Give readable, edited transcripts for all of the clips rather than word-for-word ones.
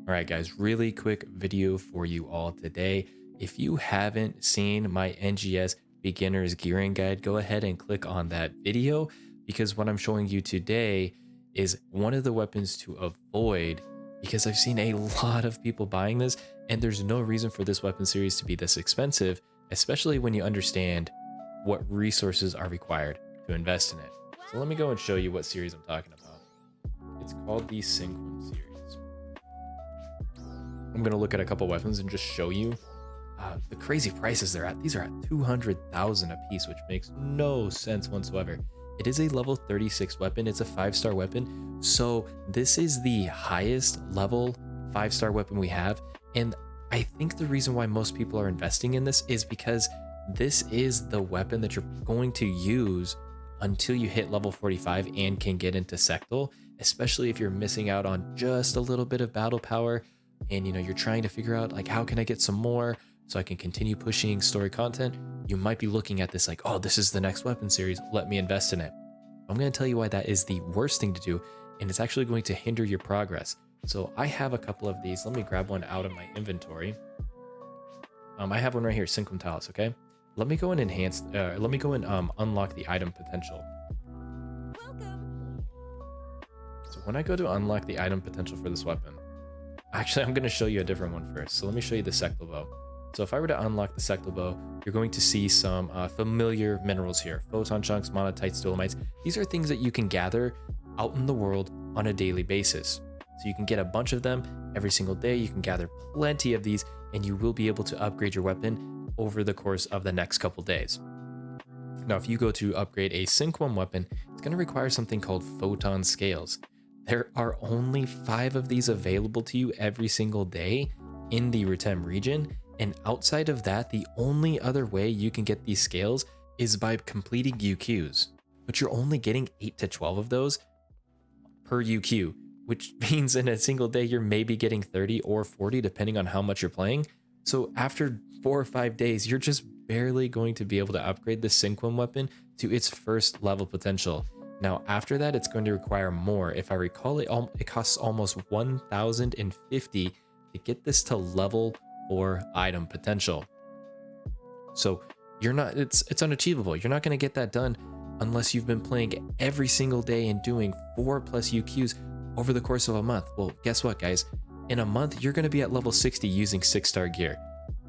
All right, guys, really quick video for you all today. If you haven't seen my NGS beginner's gearing guide, go ahead and click on that video because what I'm showing you today is one of the weapons to avoid because I've seen a lot of people buying this and there's no reason for this weapon series to be this expensive, especially when you understand what resources are required to invest in it. So let me go and show you what series I'm talking about. It's called the Synchron series. I'm going to look at a couple weapons and just show you the crazy prices they're at. These are at 200,000 a piece, which makes no sense whatsoever. It is a level 36 weapon. It's a 5-star weapon. So this is the highest level 5-star weapon we have. And I think the reason why most people are investing in this is because this is the weapon that you're going to use until you hit level 45 and can get into Sectal, especially if you're missing out on just a little bit of battle power and you're trying to figure out like, how can I get some more so I can continue pushing story content. You might be looking at this like, oh, this is the next weapon series, let me invest in it. I'm going to tell you why that is the worst thing to do, and it's actually going to hinder your progress. So I have a couple of these. Let me grab one out of my inventory. I have one right here, Synchron Talus. Okay, let me go and unlock the item potential. So when I go to unlock the item potential for this weapon, actually, I'm going to show you a different one first. So let me show you the Sectal Bow. So if I were to unlock the Sectal Bow, you're going to see some familiar minerals here. Photon chunks, monatites, dolomites. These are things that you can gather out in the world on a daily basis. So you can get a bunch of them every single day. You can gather plenty of these and you will be able to upgrade your weapon over the course of the next couple days. Now, if you go to upgrade a Synchron weapon, it's going to require something called photon scales. There are only 5 of these available to you every single day in the Rutem region. And outside of that, the only other way you can get these scales is by completing UQs. But you're only getting 8 to 12 of those per UQ, which means in a single day, you're maybe getting 30 or 40, depending on how much you're playing. So after 4 or 5 days, you're just barely going to be able to upgrade the Synchron weapon to its first level potential. Now, after that, it's going to require more. If I recall, it costs almost 1,050 to get this to level 4 item potential. So it's unachievable. You're not going to get that done unless you've been playing every single day and doing 4+ UQs over the course of a month. Well, guess what, guys? In a month, you're going to be at level 60 using 6-star gear.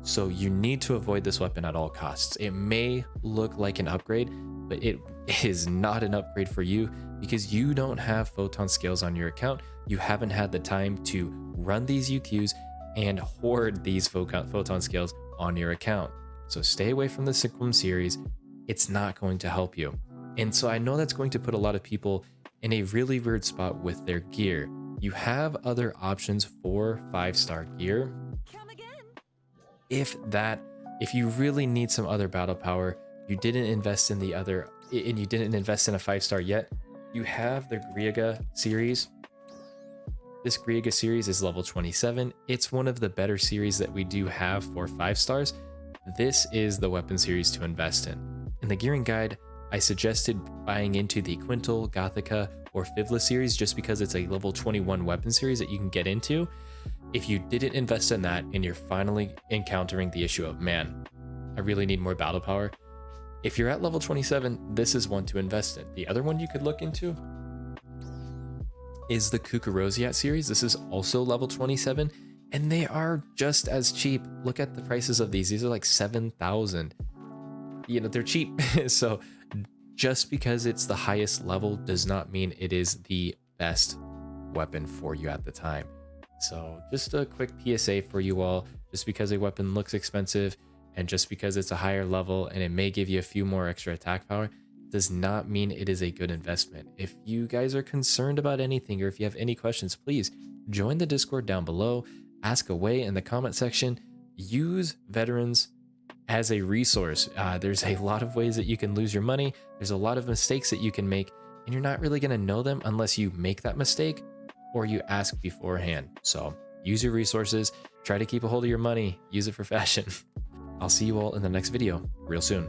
So you need to avoid this weapon at all costs. It may look like an upgrade, but it is not an upgrade for you because you don't have photon scales on your account. You haven't had the time to run these UQs and hoard these photon scales on your account. So stay away from the Synchron series. It's not going to help you. And so I know that's going to put a lot of people in a really weird spot with their gear. You have other options for 5-star gear. If you really need some other battle power, you didn't invest in the other, and you didn't invest in a 5-star yet, you have the Griega series. This Griega series is level 27. It's one of the better series that we do have for 5 stars. This is the weapon series to invest in. In the gearing guide, I suggested buying into the Quintal, Gothica, or Fivla series just because it's a level 21 weapon series that you can get into. If you didn't invest in that and you're finally encountering the issue of, man, I really need more battle power. If you're at level 27, this is one to invest in. The other one you could look into is the Kukurosiat series. This is also level 27, and they are just as cheap. Look at the prices of these. These are like 7,000. They're cheap. So just because it's the highest level does not mean it is the best weapon for you at the time. So just a quick PSA for you all, just because a weapon looks expensive and just because it's a higher level and it may give you a few more extra attack power, does not mean it is a good investment. If you guys are concerned about anything or if you have any questions, please join the Discord down below, ask away in the comment section, use veterans as a resource. There's a lot of ways that you can lose your money. There's a lot of mistakes that you can make, and you're not really going to know them unless you make that mistake or you ask beforehand. So use your resources, try to keep a hold of your money, use it for fashion. I'll see you all in the next video real soon.